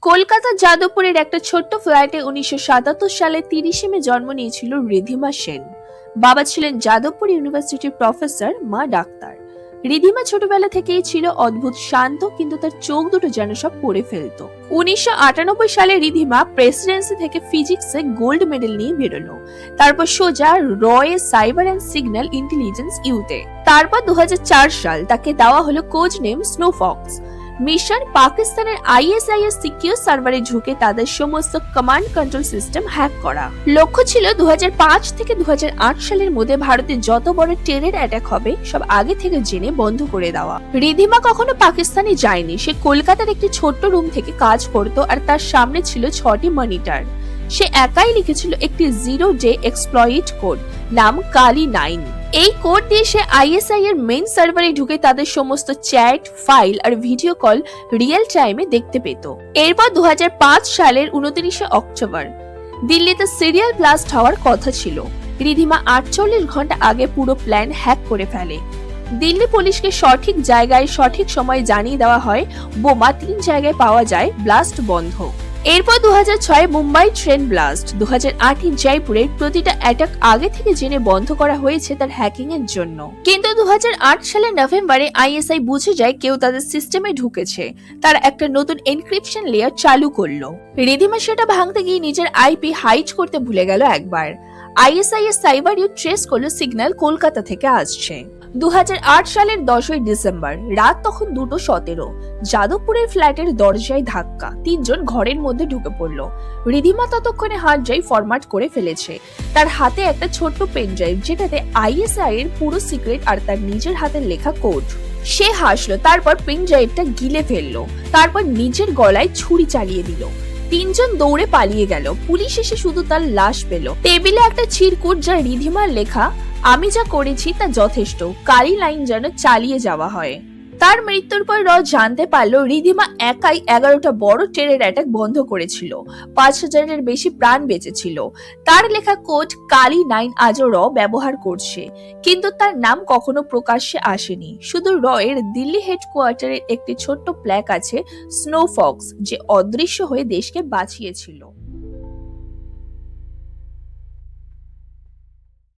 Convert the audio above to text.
কলকাতার যাদবপুরের একটা ছোট্ট ফ্ল্যাটে 1977 সালে 30 মে জন্ম নিয়েছিল রিধিমা সেন। বাবা ছিলেন যাদবপুর ইউনিভার্সিটির প্রফেসর, মা ডাক্তার। রিধিমা ছোটবেলা থেকেই ছিল অদ্ভুত শান্ত, কিন্তু তার চোখ দুটো যেন সব পড়ে ফেলতো। 1998 সালে রিধিমা প্রেসিডেন্সি থেকে ফিজিক্সে গোল্ড মেডেল নিয়ে বেরোলো। তারপর সোজা রয়ে সাইবার অ্যান্ড সিগন্যাল ইন্টেলিজেন্স ইউতে। তারপর 2004 সাল তাকে দেওয়া হলো কোড নেম স্নোফক্স। মিশন পাকিস্তানের ISIS সিকিউর সার্ভারে ঢুকে তাদের সমস্ত কমান্ড কন্ট্রোল সিস্টেম হ্যাক করা। লক্ষ্য ছিল 2005 থেকে 2008 সালের মধ্যে ভারতে যত বড় টেরর অ্যাটাক হবে সব আগে থেকে জেনে বন্ধ করে দেওয়া। রিধিমা কখনো পাকিস্তানে যায়নি। সে কলকাতার একটি ছোট্ট রুম থেকে কাজ করত, আর তার সামনে ছিল 6টি মনিটর। সে একাই লিখেছিল একটি 0-day এক্সপ্লয়েট কোড, নাম কালি 9। এই কোড দিয়ে সে ISI এর মেইন সার্ভারে ঢুকে তাদের সমস্ত চ্যাট, ফাইল আর ভিডিও কল রিয়েল টাইমে দেখতে পেত। এরপর 2005 সালের 29 অক্টোবর দিল্লিতে সিরিয়াল ব্লাস্ট হওয়ার কথা ছিল। রিধিমা 48 ঘন্টা আগে পুরো প্ল্যান হ্যাক করে ফেলে। দিল্লি পুলিশকে সঠিক জায়গায় সঠিক সময় জানিয়ে দেওয়া হয়। বোমা 3 জায়গায় পাওয়া যায়, ব্লাস্ট বন্ধ। এরপর 2006 মুম্বাই ট্রেন ব্লাস্ট, 2008 জয়পুরের প্রতিটা অ্যাটাক আগে থেকে জেনে বন্ধ করা হয়েছে তার হ্যাকিং এর জন্য। কিন্তু 2008 সালের নভেম্বরে ISI বুঝে যায় কেউ তাদের সিস্টেমে ঢুকেছে। তার একটা নতুন এনক্রিপশন লেয়ার চালু করলো। রিধিমা সেটা ভাঙতে গিয়ে নিজের IP হাইড করতে ভুলে গেল একবার। ISI এর সাইবার ইউথ ট্রেস করলো সিগন্যাল কলকাতা থেকে আসছে। 2008 সালের 10ই ডিসেম্বর রাত তখন 2:17। যাদবপুরের ফ্ল্যাটের দরজায় ধাক্কা, 3 জন ঘরের মধ্যে ঢুকে পড়ল। রিধিমা ততক্ষণে হার্ড ড্রাইভ ফরম্যাট করে ফেলেছে। তার হাতে একটা ছোট্ট পেন ড্রাইভ, যেটাতে ISI এর পুরো সিক্রেট আর তার নিজের হাতের লেখা কোড। সে হাসলো, তারপর পেন ড্রাইভটা গিলে ফেললো, তারপর নিজের গলায় ছুরি চালিয়ে দিল। 3 জন দৌড়ে পালিয়ে গেল। পুলিশ এসে শুধু তার লাশ পেল। টেবিলে একটা চিরকুট, যা রিধিমার লেখা, আমি যা করেছি তা যথেষ্ট, কালি লাইন যেন চালিয়ে যাওয়া হয়। তার মৃত্যুর পর জানতে পারলো রিধিমা একাই 11টা বড় টেরর অ্যাটাক বন্ধ করেছিল। 5000-এর বেশি প্রাণ বেঁচেছিল। তার লেখা কোড কালি 9 আজও ব্যবহার করছে, কিন্তু তার নাম কখনো প্রকাশ্যে আসেনি। শুধু এর দিল্লি হেডকোয়ার্টারের একটি ছোট্ট প্ল্যাক আছে, স্নোফক্স, যে অদৃশ্য হয়ে দেশকে বাঁচিয়েছিল।